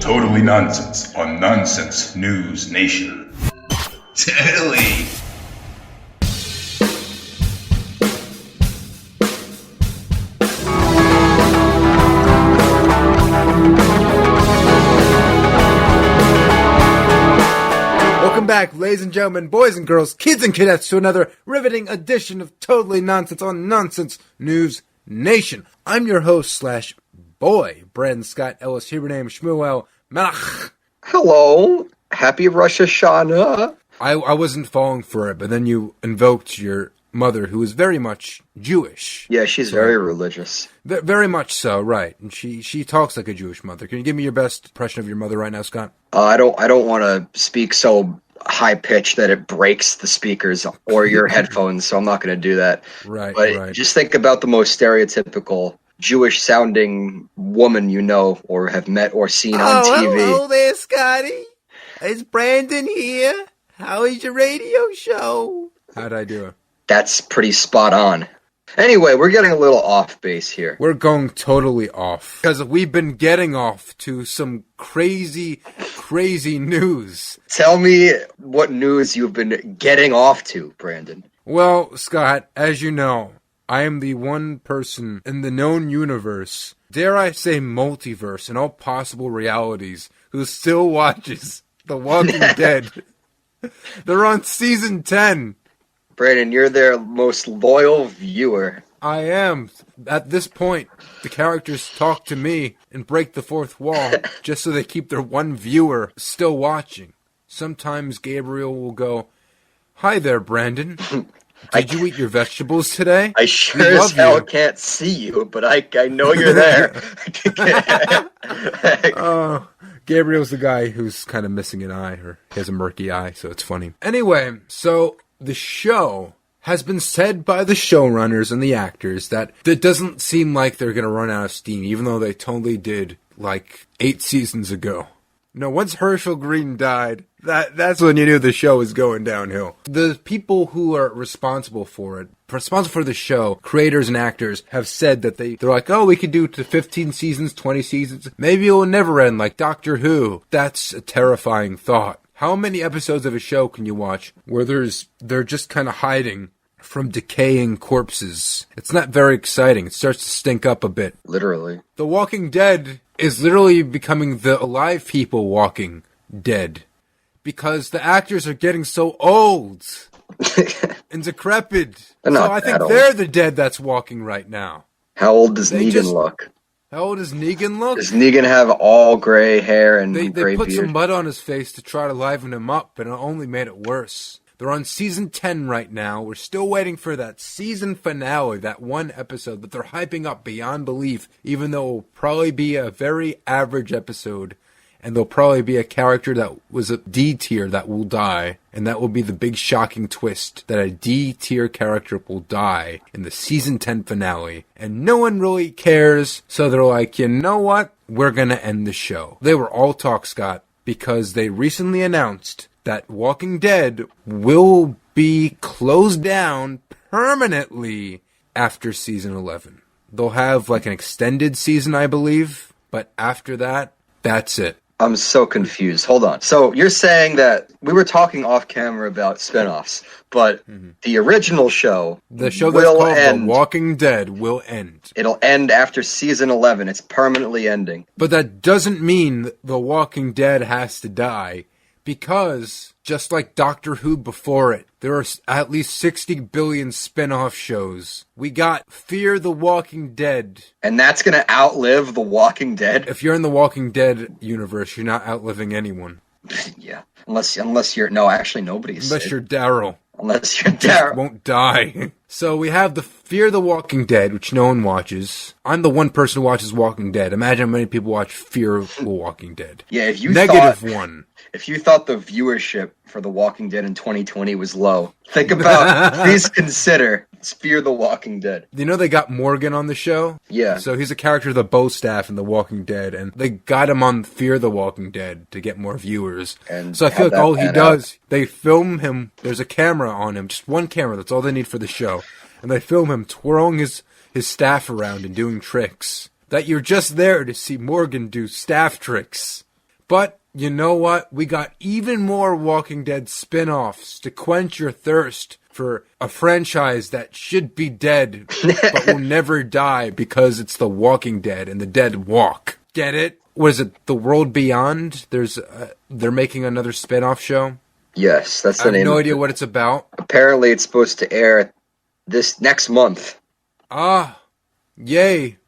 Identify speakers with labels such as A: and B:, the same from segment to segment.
A: Totally Nonsense on Nonsense News Nation. Totally.
B: Welcome back, ladies and gentlemen, boys and girls, kids and cadets, to another riveting edition of Totally Nonsense on Nonsense News Nation. I'm your host / boy, Brandon Scott Ellis, Hebrew name Shmuel Melach.
C: Hello. Happy Rosh Hashanah.
B: I wasn't falling for it, but then you invoked your mother, who is very much Jewish.
C: Yeah, she's very religious.
B: Very much so, right. And she talks like a Jewish mother. Can you give me your best impression of your mother right now, Scott?
C: I don't want to speak so high pitched that it breaks the speakers or your headphones, so I'm not going to do that.
B: Right,
C: but
B: right.
C: Just think about the most stereotypical Jewish sounding woman you know or have met or seen on TV.
B: Hello there, Scotty. It's Brandon here. How is your radio show? How'd I do it?
C: That's pretty spot on. Anyway, we're getting a little off base here.
B: We're going totally off because we've been getting off to some crazy news.
C: Tell me what news you've been getting off to, Brandon.
B: Well, Scott, as you know, I am the one person in the known universe, dare I say multiverse, and all possible realities, who still watches The Walking Dead. They're on season 10.
C: Brandon, you're their most loyal viewer.
B: I am. At this point, the characters talk to me and break the fourth wall just so they keep their one viewer still watching. Sometimes Gabriel will go, "Hi there, Brandon. Did you eat your vegetables today?
C: I sure as hell can't see you, but I know you're there."
B: Gabriel's the guy who's kind of missing an eye, or he has a murky eye, so it's funny. Anyway, so the show has been said by the showrunners and the actors that it doesn't seem like they're going to run out of steam, even though they totally did, like, 8 seasons ago. No, once Herschel Green died, that's when you knew the show was going downhill. The people who are responsible for the show, creators and actors, have said that they're like, oh, we could do to 15 seasons, 20 seasons. Maybe it will never end like Doctor Who. That's a terrifying thought. How many episodes of a show can you watch where they're just kind of hiding from decaying corpses? It's not very exciting. It starts to stink up a bit.
C: Literally.
B: The Walking Dead is literally becoming the alive people walking dead. Because the actors are getting so old and decrepit. So I think they're the dead that's walking right now.
C: How old does Negan look?
B: How old does Negan look?
C: Does Negan have all gray hair and
B: gray
C: beard?
B: They put some mud on his face to try to liven him up, and it only made it worse. They're on season 10 right now. We're still waiting for that season finale, that one episode that they're hyping up beyond belief, even though it will probably be a very average episode, and there'll probably be a character that was a D tier that will die, and that will be the big shocking twist, that a D tier character will die in the season 10 finale, and no one really cares, so they're like, you know what? We're gonna end the show. They were all talk, Scott, because they recently announced that Walking Dead will be closed down permanently after season 11. They'll have like an extended season, I believe, but after that, that's it.
C: I'm so confused. Hold on. So you're saying that we were talking off camera about spinoffs, but the original show,
B: the show that's called The Walking Dead, will end.
C: It'll end after season 11. It's permanently ending.
B: But that doesn't mean The Walking Dead has to die, because just like Doctor Who before it, there are at least 60 billion spin-off shows. We got Fear the Walking Dead.
C: And that's going to outlive The Walking Dead?
B: If you're in the Walking Dead universe, you're not outliving anyone.
C: Yeah. Unless you're... No, actually, nobody's.
B: Unless you're Daryl.
C: Unless you're Daryl.
B: Won't die. So we have the Fear the Walking Dead, which no one watches. I'm the one person who watches Walking Dead. Imagine how many people watch Fear the Walking Dead.
C: Yeah, if you
B: -1.
C: If you thought the viewership for The Walking Dead in 2020 was low, think about, please consider Fear the Walking Dead.
B: You know they got Morgan on the show?
C: Yeah.
B: So he's a character of the Bo staff in The Walking Dead, and they got him on Fear the Walking Dead to get more viewers.
C: And
B: so I feel like all he does, they film him, there's a camera on him, just one camera, that's all they need for the show. And they film him twirling his staff around and doing tricks. That you're just there to see Morgan do staff tricks. But you know what? We got even more Walking Dead spin-offs to quench your thirst for a franchise that should be dead but will never die because it's The Walking Dead and the dead walk. Get it? What is it? The World Beyond? They're making another spin-off show?
C: Yes, that's the name.
B: I have no idea what it's about.
C: Apparently it's supposed to air this next month.
B: Ah, yay.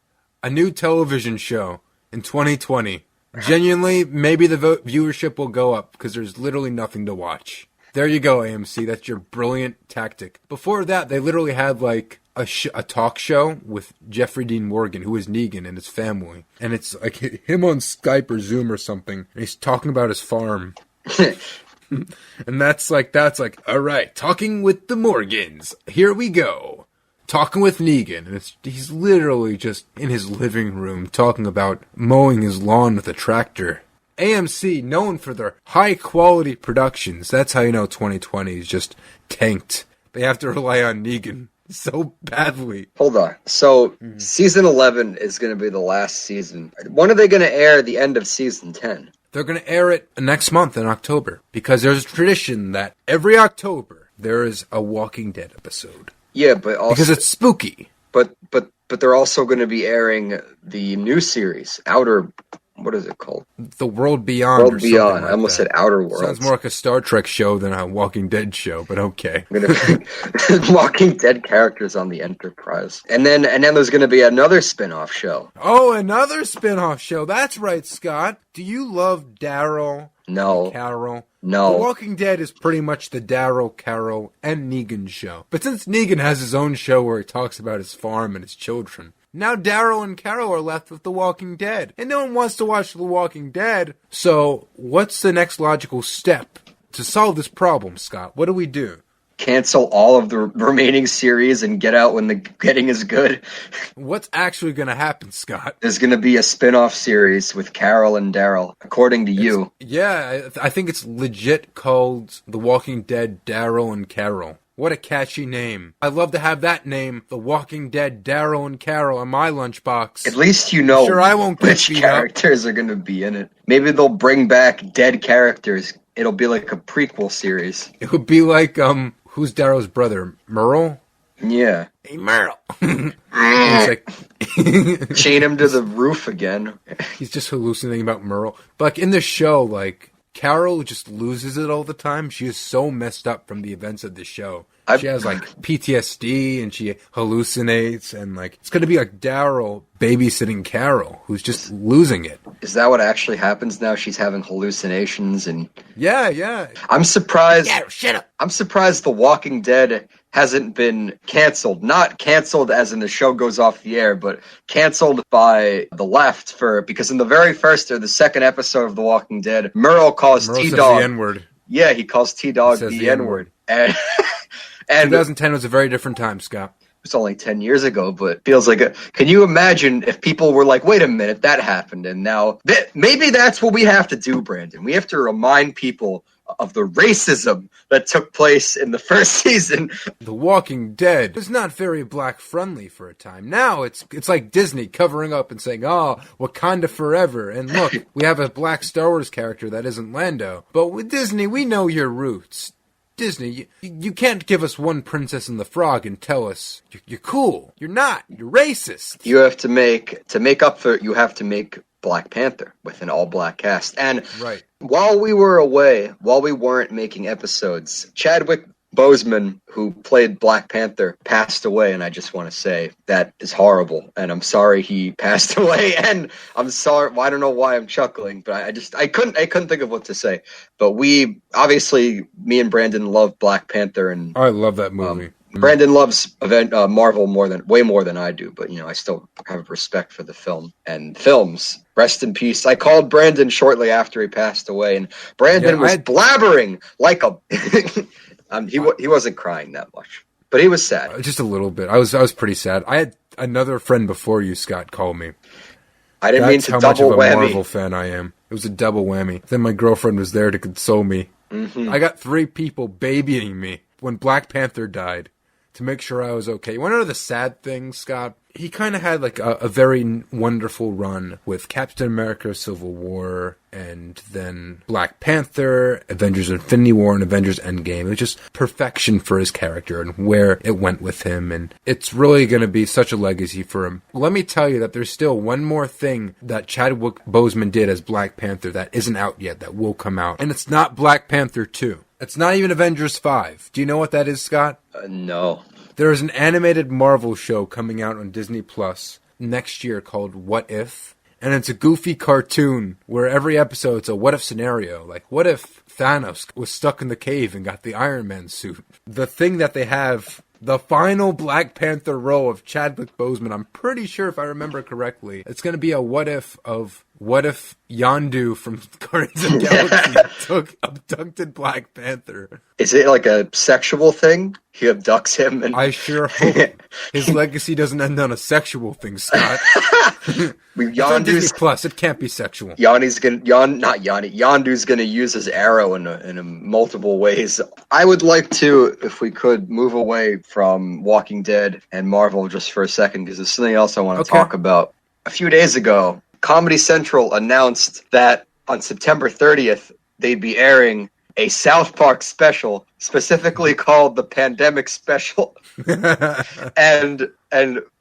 B: A new television show in 2020. Genuinely, maybe the viewership will go up because there's literally nothing to watch. There you go, AMC. That's your brilliant tactic. Before that, they literally had like a talk show with Jeffrey Dean Morgan, who is Negan, and his family. And it's like him on Skype or Zoom or something. And he's talking about his farm. And that's like, all right, talking with the Morgans. Here we go. Talking with Negan. And he's literally just in his living room talking about mowing his lawn with a tractor. AMC, known for their high-quality productions. That's how you know 2020 is just tanked. They have to rely on Negan so badly.
C: Hold on. So, season 11 is going to be the last season. When are they going to air the end of season 10?
B: They're going to air it next month in October. Because there's a tradition that every October, there is a Walking Dead episode.
C: Yeah, but also...
B: Because it's spooky.
C: But they're also going to be airing the new series, what is it called?
B: The World Beyond.
C: World Beyond. I almost said Outer Worlds.
B: Sounds more like a Star Trek show than a Walking Dead show, but okay.
C: Walking Dead characters on the Enterprise. And then there's going to be another spin-off show.
B: Oh, another spin-off show. That's right, Scott. Do you love Daryl?
C: No.
B: Carol?
C: No.
B: The Walking Dead is pretty much the Daryl, Carol, and Negan show. But since Negan has his own show where he talks about his farm and his children, now Daryl and Carol are left with The Walking Dead. And no one wants to watch The Walking Dead. So, what's the next logical step to solve this problem, Scott? What do we do?
C: Cancel all of the remaining series and get out when the getting is good.
B: What's actually going to happen, Scott?
C: There's going to be a spin-off series with Carol and Daryl, according to you.
B: Yeah, I think it's legit called The Walking Dead Daryl and Carol. What a catchy name. I'd love to have that name, The Walking Dead Daryl and Carol, on my lunchbox.
C: At least you know
B: I won't get
C: which characters are going to be in it. Maybe they'll bring back dead characters. It'll be like a prequel series.
B: It would be like, who's Daryl's brother? Merle?
C: Yeah.
B: Hey, Merle. He's like...
C: Chain him to the roof again.
B: He's just hallucinating about Merle. But like, in the show, like, Carol just loses it all the time. She is so messed up from the events of the show. She has like PTSD and she hallucinates, and like it's gonna be like Daryl babysitting Carol, who's just losing it.
C: Is that what actually happens now? She's having hallucinations and
B: yeah.
C: I'm surprised.
B: Yeah, shut up.
C: I'm surprised The Walking Dead hasn't been canceled. Not canceled as in the show goes off the air, but canceled by the left because in the very first or the second episode of The Walking Dead, Merle calls T-Dog
B: the N-word.
C: Yeah, he calls T-Dog the N-word. And
B: 2010 was a very different time, Scott.
C: It's only 10 years ago, but feels like can you imagine if people were like, wait a minute, that happened, and now maybe that's what we have to do, Brandon. We have to remind people of the racism that took place in the first season.
B: The Walking Dead was not very black friendly for a time. Now it's like Disney covering up and saying, oh, Wakanda forever. And look, we have a black Star Wars character that isn't Lando. But with Disney, we know your roots. Disney, you can't give us one Princess and the Frog and tell us you're cool. You're not. You're racist.
C: You have to make up for it. You have to make Black Panther with an all-black cast. And
B: right.
C: While we were away, while we weren't making episodes, Chadwick Boseman, who played Black Panther, passed away, and I just want to say that is horrible, and I'm sorry he passed away, and I'm sorry, well, I don't know why I'm chuckling, but I couldn't think of what to say. But me and Brandon love Black Panther, and
B: I love that movie.
C: Brandon loves Marvel way more than I do, but I still have respect for the film and films. Rest in peace. I called Brandon shortly after he passed away, and Brandon was blabbering like a. He wasn't crying that much, but he was sad.
B: Just a little bit. I was pretty sad. I had another friend before you, Scott, call me.
C: I didn't mean to double whammy.
B: That's how much of a Marvel fan I am. It was a double whammy. Then my girlfriend was there to console me. Mm-hmm. I got 3 people babying me when Black Panther died. to make sure I was okay. You want to know the sad thing, Scott? He kind of had like a very wonderful run with Captain America Civil War and then Black Panther, Avengers Infinity War, and Avengers Endgame. It was just perfection for his character and where it went with him, and it's really going to be such a legacy for him. Let me tell you that there's still one more thing that Chadwick Boseman did as Black Panther that isn't out yet, that will come out, and it's not Black Panther 2. It's not even Avengers 5. Do you know what that is, Scott?
C: No.
B: There is an animated Marvel show coming out on Disney Plus next year called What If? And it's a goofy cartoon where every episode's a what if scenario. Like, what if Thanos was stuck in the cave and got the Iron Man suit? The thing that they have, the final Black Panther role of Chadwick Boseman, I'm pretty sure if I remember correctly, it's going to be a what if Yondu from Guardians of the Galaxy abducted Black Panther.
C: Is it like a sexual thing? He abducts him, and
B: I sure hope his legacy doesn't end on a sexual thing, Scott.
C: Yondu's
B: Plus, it can't be sexual.
C: Yondu's gonna use his arrow in multiple ways. I would like to, if we could, move away from Walking Dead and Marvel just for a second, because there's something else I want to talk about. A few days ago, Comedy Central announced that on September 30th, they'd be airing a South Park special, specifically called the Pandemic Special. and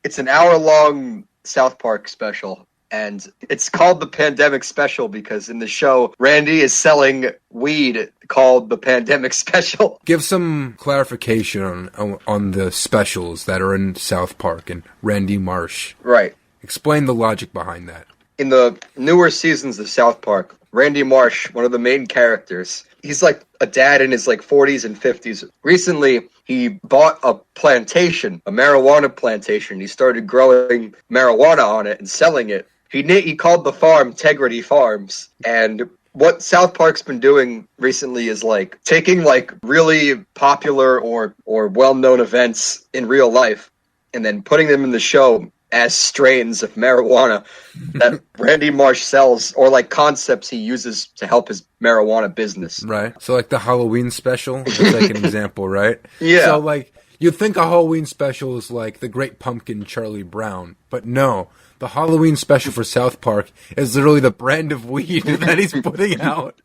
C: it's an hour-long South Park special. And it's called the Pandemic Special because in the show, Randy is selling weed called the Pandemic Special.
B: Give some clarification on the specials that are in South Park and Randy Marsh.
C: Right.
B: Explain the logic behind that.
C: In the newer seasons of South Park, Randy Marsh, one of the main characters, he's like a dad in his like 40s and 50s. Recently, he bought a plantation, a marijuana plantation. He started growing marijuana on it and selling it. He called the farm Tegrity Farms. And what South Park's been doing recently is like taking like really popular or well-known events in real life and then putting them in the show as strains of marijuana that Randy Marsh sells, or like concepts he uses to help his marijuana business.
B: Right. So like the Halloween special, that's like an example, right?
C: Yeah.
B: So like you'd think a Halloween special is like the Great Pumpkin Charlie Brown, but no. The Halloween special for South Park is literally the brand of weed that he's putting out.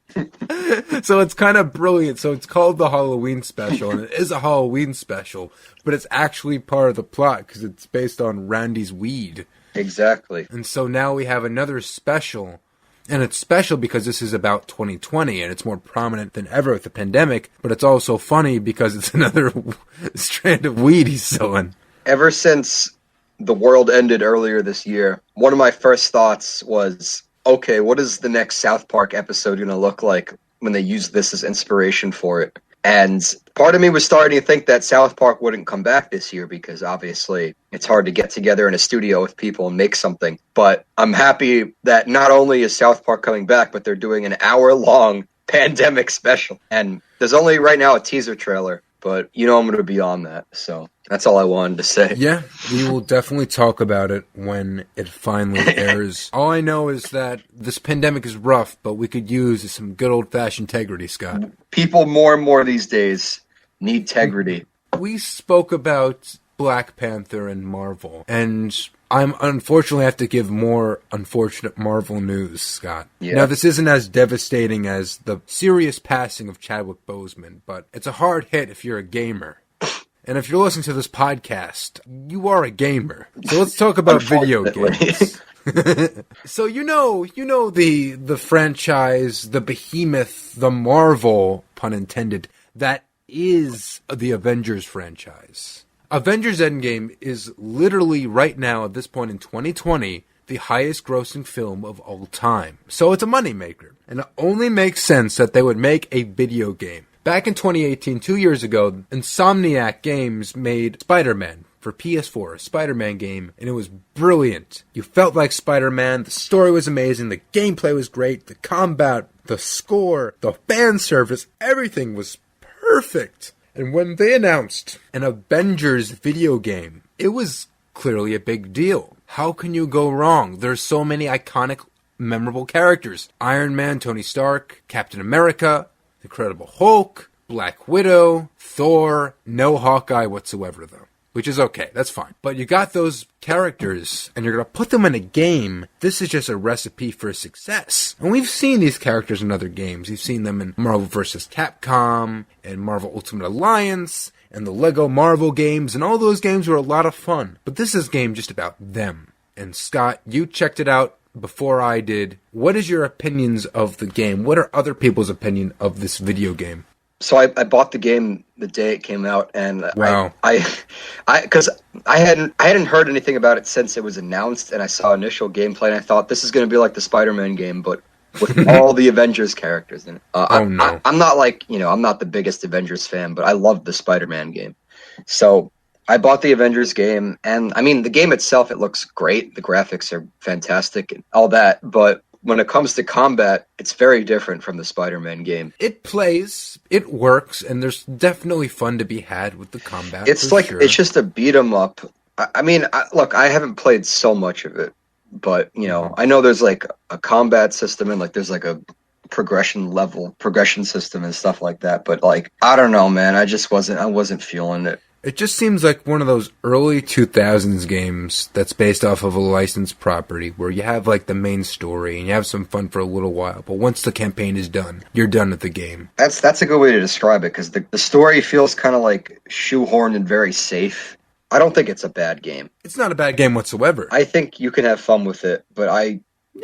B: So it's kind of brilliant. So it's called the Halloween special, and it is a Halloween special, but it's actually part of the plot because it's based on Randy's weed.
C: Exactly.
B: And so now we have another special, and it's special because this is about 2020, and it's more prominent than ever with the pandemic, but it's also funny because it's another strand of weed he's selling.
C: Ever since the world ended earlier this year, one of my first thoughts was, okay, what is the next South Park episode going to look like when they use this as inspiration for it? And part of me was starting to think that South Park wouldn't come back this year because obviously it's hard to get together in a studio with people and make something. But I'm happy that not only is South Park coming back, but they're doing an hour-long pandemic special. And there's only right now a teaser trailer, but you know I'm going to be on that, so that's all I wanted to say.
B: Yeah, we will definitely talk about it when it finally airs. All I know is that this pandemic is rough, but we could use some good old-fashioned integrity, Scott.
C: People more and more these days need integrity.
B: We spoke about Black Panther and Marvel, and I'm unfortunately have to give more unfortunate Marvel news, Scott.
C: Yeah.
B: Now, this isn't as devastating as the serious passing of Chadwick Boseman, but it's a hard hit if you're a gamer. And if you're listening to this podcast, you are a gamer. So let's talk about video games. So you know the franchise, the behemoth, the Marvel, pun intended, that is the Avengers franchise. Avengers Endgame is literally right now, at this point in 2020, the highest grossing film of all time. So it's a moneymaker. And it only makes sense that they would make a video game. Back in 2018, 2 years ago, Insomniac Games made Spider-Man for PS4, a Spider-Man game, and it was brilliant. You felt like Spider-Man, the story was amazing, the gameplay was great, the combat, the score, the fan service, everything was perfect. And when they announced an Avengers video game, it was clearly a big deal. How can you go wrong? There's so many iconic, memorable characters. Iron Man, Tony Stark, Captain America, Incredible Hulk, Black Widow, Thor, no Hawkeye whatsoever, though. Which is okay, that's fine. But you got those characters, and you're going to put them in a game. This is just a recipe for success. And we've seen these characters in other games. You've seen them in Marvel vs. Capcom, and Marvel Ultimate Alliance, and the Lego Marvel games, and all those games were a lot of fun. But this is a game just about them. And Scott, you checked it out before I did. What is your opinions of the game? What are other people's opinion of this video game?
C: So I bought the game the day it came out, and
B: wow.
C: Because I hadn't heard anything about it since it was announced, and I saw initial gameplay, and I thought this is going to be like the Spider-Man game, but with all the Avengers characters in it. I'm not I'm not the biggest Avengers fan, but I love the Spider-Man game. So I bought the Avengers game, and I mean, the game itself, it looks great. The graphics are fantastic and all that, but when it comes to combat, it's very different from the Spider-Man game.
B: It plays, it works, and there's definitely fun to be had with the combat.
C: It's like, sure. It's just a beat 'em up. I mean, look, I haven't played so much of it, but, I know there's like a combat system and like there's like a progression system and stuff like that, but like, I don't know, man, I wasn't feeling it.
B: It just seems like one of those early 2000s games that's based off of a licensed property where you have like the main story and you have some fun for a little while, but once the campaign is done, you're done with the game.
C: That's a good way to describe it, because the story feels kind of like shoehorned and very safe. I don't think it's a bad game.
B: It's not a bad game whatsoever.
C: I think you can have fun with it, but I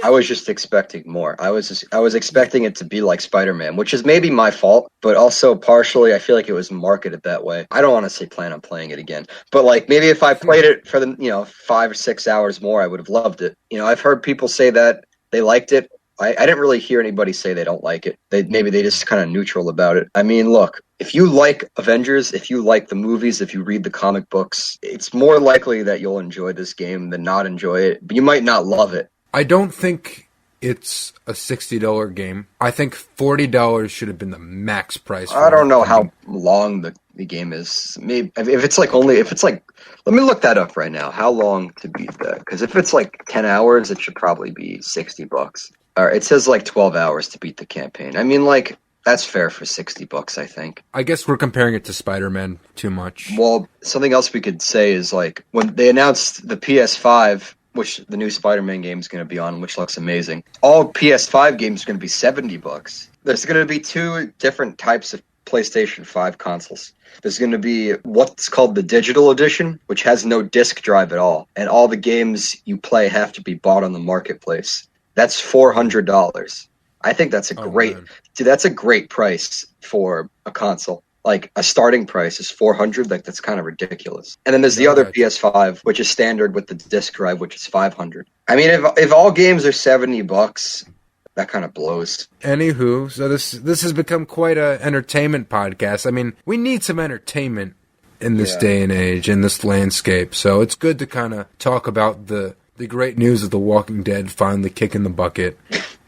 C: was just expecting more. I was expecting it to be like Spider-Man, which is maybe my fault, but also partially I feel like it was marketed that way. I don't honestly plan on playing it again, but like maybe if I played it for the 5 or 6 hours more, I would have loved it. I've heard people say that they liked it. I didn't really hear anybody say they don't like it. Maybe they just kind of neutral about it. I mean, look, if you like Avengers, if you like the movies, if you read the comic books, it's more likely that you'll enjoy this game than not enjoy it, but you might not love it.
B: I don't think it's a $60 game. I think $40 should have been the max price.
C: I don't know how long the game is. Maybe if it's like, let me look that up right now. How long to beat that? Because if it's like 10 hours, it should probably be $60. All right, it says like 12 hours to beat the campaign. I mean, like, that's fair for $60, I think.
B: I guess we're comparing it to Spider-Man too much.
C: Well, something else we could say is like when they announced the PS5, which the new Spider-Man game is going to be on, which looks amazing. All PS5 games are going to be $70. There's going to be 2 different types of PlayStation 5 consoles. There's going to be what's called the digital edition, which has no disc drive at all, and all the games you play have to be bought on the marketplace. That's $400. I think that's that's a great price for a console. Like a starting price is $400. Like that's kind of ridiculous. And then there's the other PS5, which is standard with the disc drive, which is $500. I mean, if all games are $70, that kind of blows.
B: Anywho, so this has become quite a entertainment podcast. I mean, we need some entertainment in this day and age, in this landscape. So it's good to kind of talk about the great news of The Walking Dead finally kicking the bucket,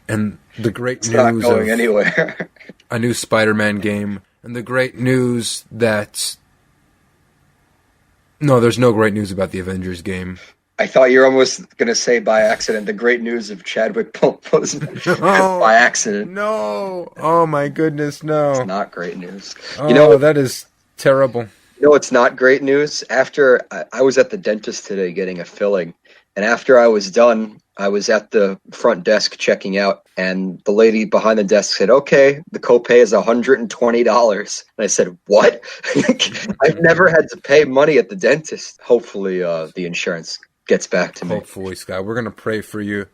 B: and the great news
C: not going anywhere.
B: A new Spider-Man game. And the great news that... No, there's no great news about the Avengers game.
C: I thought you were almost going to say by accident the great news of Chadwick Boseman by accident.
B: No. Oh, my goodness, no.
C: It's not great news.
B: Oh, that is terrible.
C: It's not great news. After I was at the dentist today getting a filling, and after I was done, I was at the front desk checking out, and the lady behind the desk said, "Okay, the copay is $120." And I said, "What?" I've never had to pay money at the dentist. Hopefully, the insurance gets back to me.
B: Hopefully, Scott. We're going to pray for you.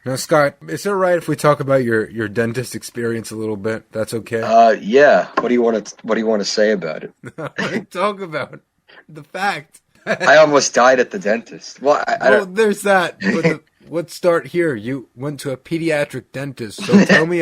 B: Now, Scott, is it all right if we talk about your dentist experience a little bit? That's okay?
C: Yeah. What do you want to say about it?
B: I want to talk about the fact.
C: I almost died at the dentist. Well,
B: there's that. But let's start here. You went to a pediatric dentist. So tell me,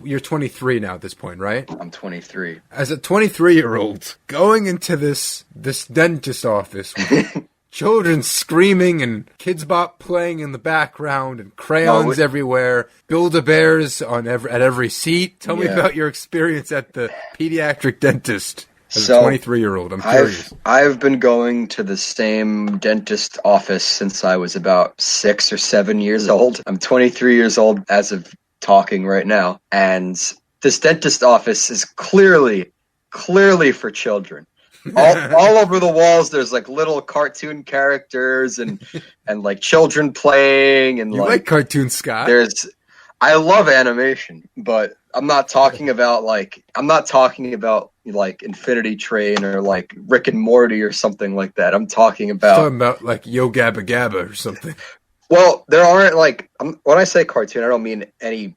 B: you're 23 now at this point, right?
C: I'm 23.
B: As a 23-year-old, going into this dentist office with children screaming and Kids Bop playing in the background and crayons everywhere, Build-A-Bears at every seat. Tell me about your experience at the pediatric dentist. As a 23-year-old, I'm curious.
C: I've been going to the same dentist office since I was about 6 or 7 years old. I'm 23 years old as of talking right now, and this dentist office is clearly for children. All over the walls, there's like little cartoon characters and like children playing and
B: You like cartoons, Scott?
C: I love animation, but I'm not talking about like Infinity Train or like Rick and Morty or something like that. I'm talking about
B: like Yo Gabba Gabba or something.
C: Well, there aren't like when I say cartoon, I don't mean any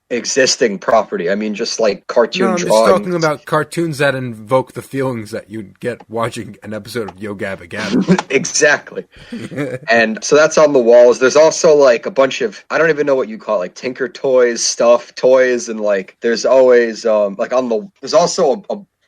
C: existing property. I mean just like cartoon
B: I'm
C: drawings.
B: just talking about cartoons that invoke the feelings that you'd get watching an episode of Yo Gabba Gabba.
C: Exactly. And so that's on the walls. There's also like a bunch of, I don't even know what you call it, like Tinker Toys, stuffed toys, and like there's always there's also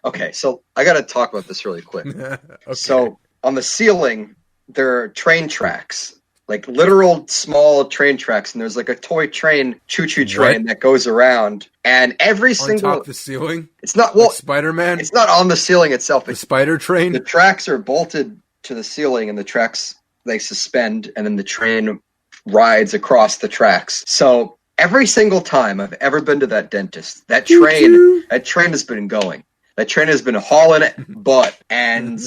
C: okay, so I gotta talk about this really quick. Okay. So on the ceiling there are train tracks. Like literal small train tracks, and there's like a toy train, choo-choo train that goes around, and every single
B: on top of the ceiling.
C: It's not
B: like Spider-Man.
C: It's not on the ceiling itself.
B: The spider train.
C: The tracks are bolted to the ceiling, and the tracks they suspend, and then the train rides across the tracks. So every single time I've ever been to that dentist, that train has been going. That train has been hauling butt, and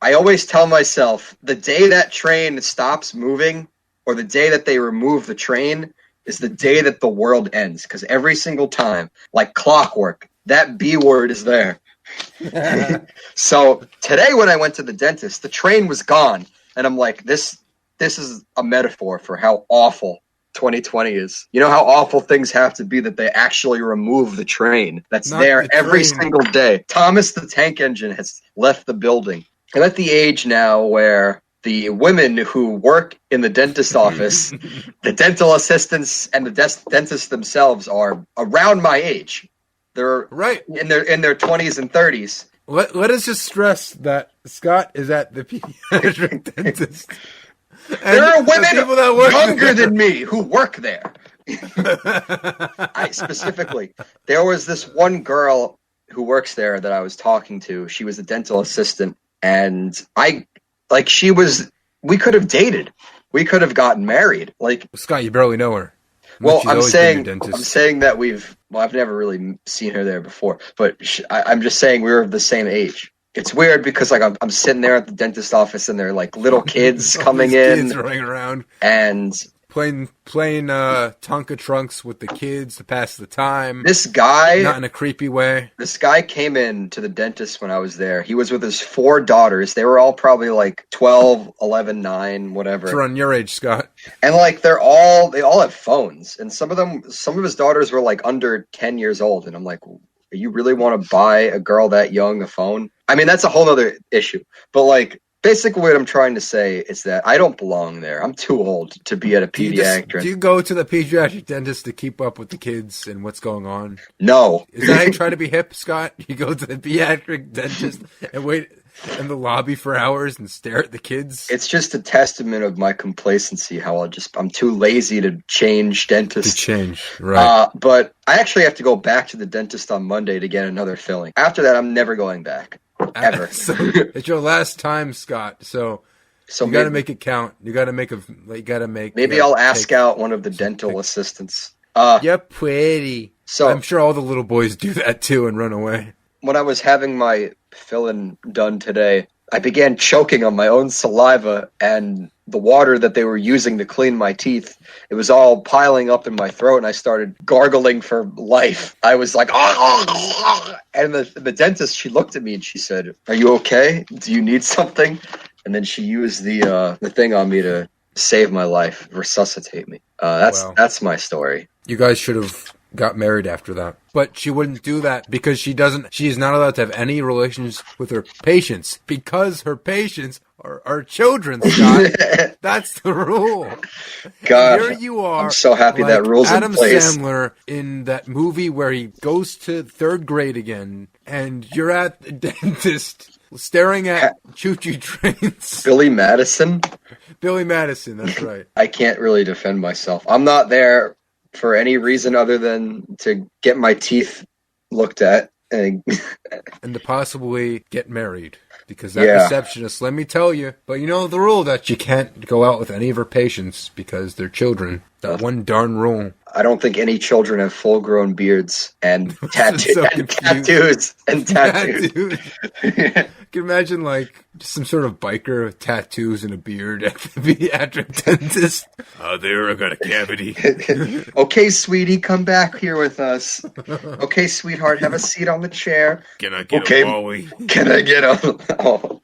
C: I always tell myself the day that train stops moving or the day that they remove the train is the day that the world ends, because every single time, like clockwork, that B word is there. So today when I went to the dentist, the train was gone, and I'm like, this is a metaphor for how awful 2020 is. You know how awful things have to be that they actually remove the train that's
B: Not
C: there
B: the
C: every
B: train.
C: single day. Thomas the Tank Engine has left the building. I'm at the age now where the women who work in the dentist office, the dental assistants and the dentists themselves are around my age. They're
B: right
C: in their 20s and 30s.
B: Let us just stress that Scott is at the pediatric dentist.
C: There are women younger than me who work there. Specifically, there was this one girl who works there that I was talking to. She was a dental assistant, and we could have dated. We could have gotten married. Like,
B: Scott, you barely know her.
C: Well, I'm saying that I've never really seen her there before, but I'm just saying we were of the same age. It's weird because like I'm sitting there at the dentist office and they're like little kids coming in,
B: kids running around
C: and
B: playing Tonka trunks with the kids to pass the time.
C: This guy,
B: not in a creepy way.
C: This guy came in to the dentist when I was there. He was with his 4 daughters. They were all probably like 12, 11, 9, whatever.
B: It's around your age, Scott.
C: And like they all have phones, and some of his daughters were like under 10 years old, and I'm like, you really want to buy a girl that young a phone? I mean, that's a whole other issue. But like, basically what I'm trying to say is that I don't belong there. I'm too old to be at a pediatric.
B: Do you go to the pediatric dentist to keep up with the kids and what's going on?
C: No.
B: Is that how you try to be hip, Scott? You go to the pediatric dentist and wait in the lobby for hours and stare at the kids?
C: It's just a testament of my complacency, how I'm too lazy to change dentists.
B: Right.
C: But I actually have to go back to the dentist on Monday to get another filling. After that, I'm never going back. Ever.
B: So it's your last time, Scott. So you got to make it count. You got to make Maybe
C: I'll ask out one of the dental assistants.
B: You're pretty. So I'm sure all the little boys do that too and run away.
C: When I was having my fill-in done today, I began choking on my own saliva, and the water that they were using to clean my teeth, it was all piling up in my throat, and I started gargling for life. I was like, and the dentist, she looked at me and she said, "Are you okay? Do you need something?" And then she used the thing on me to save my life, resuscitate me. That's my story.
B: You guys should have got married after that. But she wouldn't do that because she is not allowed to have any relations with her patients because her patients are children, Scott. That's the rule.
C: God,
B: here you are.
C: I'm so happy
B: like
C: that rule's
B: Adam
C: in place.
B: Sandler in that movie where he goes to 3rd grade again, and you're at the dentist staring at choo-choo trains.
C: Billy Madison,
B: that's right.
C: I can't really defend myself. I'm not there for any reason other than to get my teeth looked at and
B: to possibly get married. Because that receptionist, let me tell you, but you know the rule that you can't go out with any of her patients because they're children. That one darn rule.
C: I don't think any children have full-grown beards and,
B: So
C: and tattoos. And tattoos.
B: I can imagine like just some sort of biker with tattoos and a beard at the pediatric dentist. Oh, there, I got a cavity.
C: Okay, sweetie, come back here with us. Okay, sweetheart, have a seat on the chair.
B: Can I get
C: Okay.
B: a Wowie?
C: Can I get a... Oh.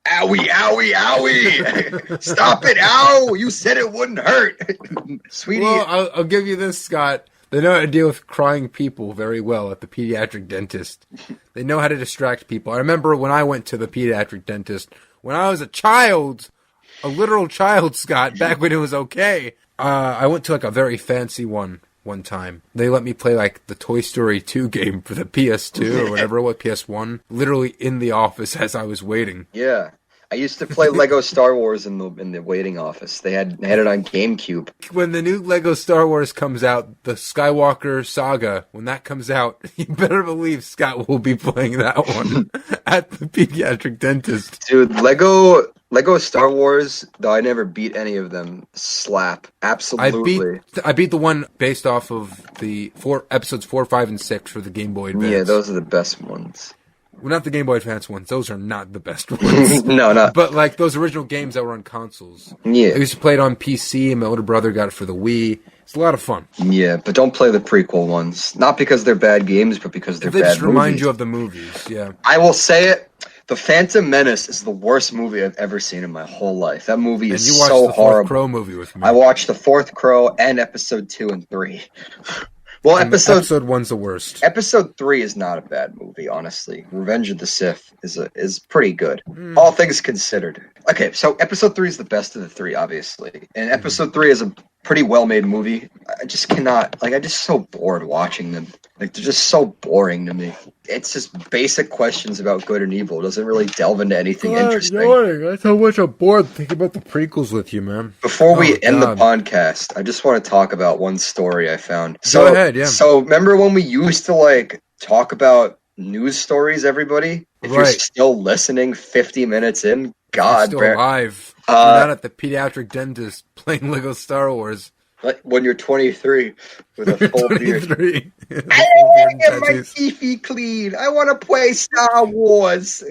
C: Owie, owie, owie. Stop it, ow. You said it wouldn't hurt. Sweetie.
B: Well, I'll give you this, Scott. They know how to deal with crying people very well at the pediatric dentist. They know how to distract people. I remember when I went to the pediatric dentist, when I was a child, a literal child, Scott, back when it was okay. I went to like a very fancy one time. They let me play like the Toy Story 2 game for the PS2 or whatever it was, PS1, literally in the office as I was waiting.
C: Yeah. I used to play Lego Star Wars in the waiting office. They had it on GameCube.
B: When the new Lego Star Wars comes out, the Skywalker saga, when that comes out, you better believe Scott will be playing that one at the pediatric dentist.
C: Dude, Lego Star Wars, though I never beat any of them, slap. Absolutely.
B: I beat the one based off of the episodes 4, 5, and 6 for the Game Boy Advance.
C: Yeah, those are the best ones.
B: Well, not the Game Boy Advance ones. Those are not the best ones.
C: No, not.
B: But like those original games that were on consoles.
C: Yeah.
B: I used to play it on PC, and my older brother got it for the Wii. It's a lot of fun.
C: Yeah, but don't play the prequel ones. Not because they're bad games, but because they're
B: They
C: bad
B: just remind
C: movies.
B: you of the movies, yeah.
C: I will say it. The Phantom Menace is the worst movie I've ever seen in my whole life. That movie
B: And
C: is
B: you watched
C: so
B: the
C: horrible.
B: Fourth Crow movie with me.
C: I watched The Fourth Crow and episode 2 and 3. Well,
B: And
C: episode
B: episode 1's the worst.
C: Episode 3 is not a bad movie, honestly. Revenge of the Sith is pretty good. All things considered. Okay, so episode 3 is the best of the 3, obviously. And episode 3 is a pretty well-made movie. I just cannot, I'm just so bored watching them. Like, they're just so boring to me. It's just basic questions about good and evil. It doesn't really delve into anything interesting.
B: That's how much I'm bored thinking about the prequels with you, man.
C: Before we end
B: God.
C: the podcast, I just want to talk about one story I found.
B: Go ahead, yeah.
C: So remember when we used to talk about news stories, everybody? If you're
B: Right.
C: still listening 50 minutes in,
B: You're
C: God,
B: still
C: Bear.
B: alive. You're not at the pediatric dentist playing Lego Star Wars.
C: When you're 23 with a full beard.
B: 23.
C: I want to get my teethy clean. I want to play Star Wars.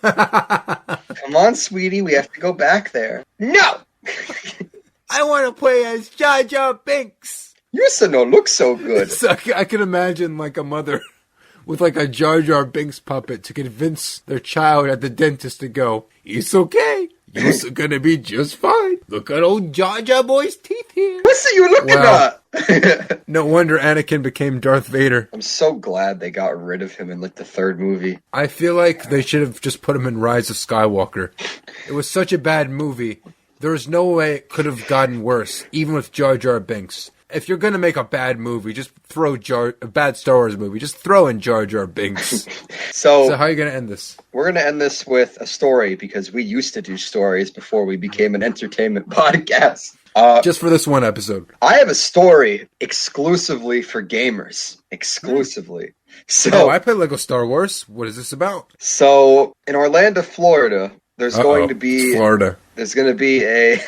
C: Come on, sweetie. We have to go back there. No!
B: I want to play as Jar Jar Binks.
C: You also don't look so good.
B: So I can imagine like a mother with like a Jar Jar Binks puppet to convince their child at the dentist to go, it's okay. You're gonna be just fine. Look at old Jar Jar Boy's teeth here.
C: What's you looking
B: Wow.
C: at?
B: No wonder Anakin became Darth Vader.
C: I'm so glad they got rid of him in the third movie.
B: I feel like they should have just put him in Rise of Skywalker. It was such a bad movie. There was no way it could have gotten worse, even with Jar Jar Binks. If you're gonna make a bad movie, just throw a bad Star Wars movie. Just throw in Jar Jar Binks. So how are you gonna end this?
C: We're going to end this with a story because we used to do stories before we became an entertainment podcast.
B: Just for this one episode.
C: I have a story exclusively for gamers. Exclusively.
B: Oh, I play Lego Star Wars. What is this about?
C: So in Orlando, Florida, there's going to be a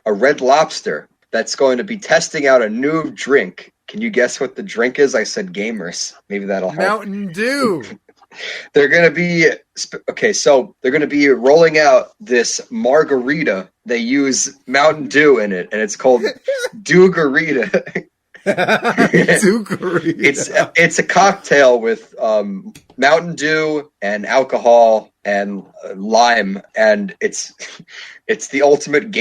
C: Red Lobster that's going to be testing out a new drink. Can you guess what the drink is? I said gamers. Maybe that'll help.
B: Mountain Dew.
C: They're going to be they're going to be rolling out this margarita. They use Mountain Dew in it, and it's called Dew-garita. It's a cocktail with Mountain Dew and alcohol and lime, and it's the ultimate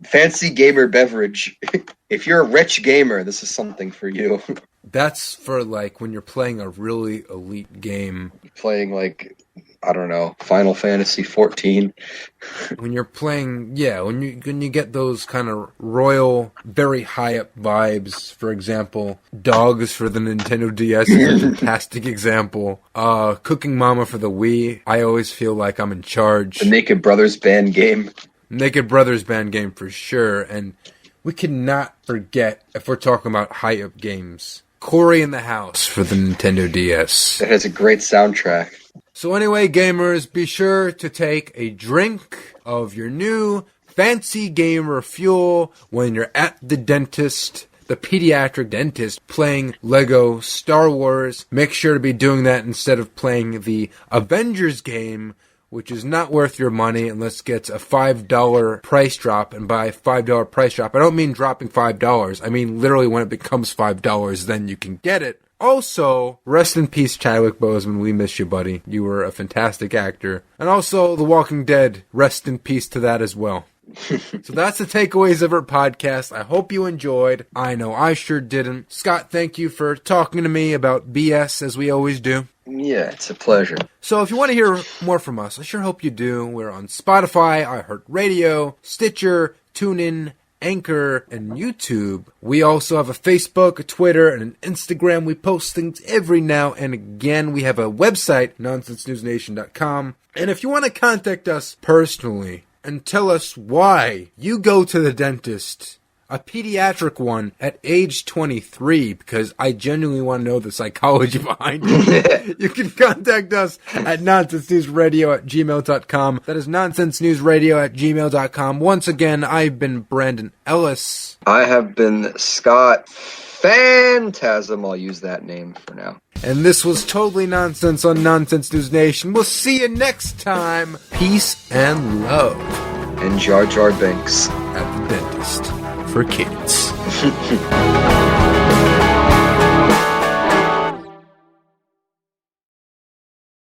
C: fancy gamer beverage. If you're a rich gamer, this is something for you.
B: That's for when you're playing a really elite game.
C: Playing I don't know, Final Fantasy 14.
B: When you're playing, when you get those kind of royal, very high up vibes. For example, Dogs for the Nintendo DS is a fantastic example. Cooking Mama for the Wii. I always feel like I'm in charge.
C: The Naked Brothers Band game.
B: Naked Brothers Band game for sure, and we cannot forget, if we're talking about high up games, Corey in the House for the Nintendo DS.
C: That has a great soundtrack.
B: So anyway, gamers, be sure to take a drink of your new fancy gamer fuel when you're at the dentist the pediatric dentist playing Lego Star Wars. Make sure to be doing that instead of playing the Avengers game, which is not worth your money unless it gets a $5 price drop. And by $5 price drop, I don't mean dropping $5. I mean literally when it becomes $5, then you can get it. Also, rest in peace, Chadwick Boseman. We miss you, buddy. You were a fantastic actor. And also, The Walking Dead. Rest in peace to that as well. So that's the Takeaways of Our podcast. I hope you enjoyed. I know I sure didn't. Scott, thank you for talking to me about BS as we always do.
C: Yeah, it's a pleasure.
B: So if you want to hear more from us, I sure hope you do. We're on Spotify, iHeartRadio, Stitcher, TuneIn, Anchor, and YouTube. We also have a Facebook, a Twitter, and an Instagram. We post things every now and again. We have a website, nonsensenewsnation.com. And if you want to contact us personally and tell us why you go to the dentist, a pediatric one, at age 23, because I genuinely want to know the psychology behind it, you can contact us at nonsensenewsradio@gmail.com. That is nonsensenewsradio@gmail.com. Once again, I've been Brandon Ellis.
C: I have been Scott Phantasm. I'll use that name for now.
B: And this was Totally Nonsense on Nonsense News Nation. We'll see you next time. Peace and love.
C: And Jar Jar Binks.
B: At the dentist. For kids.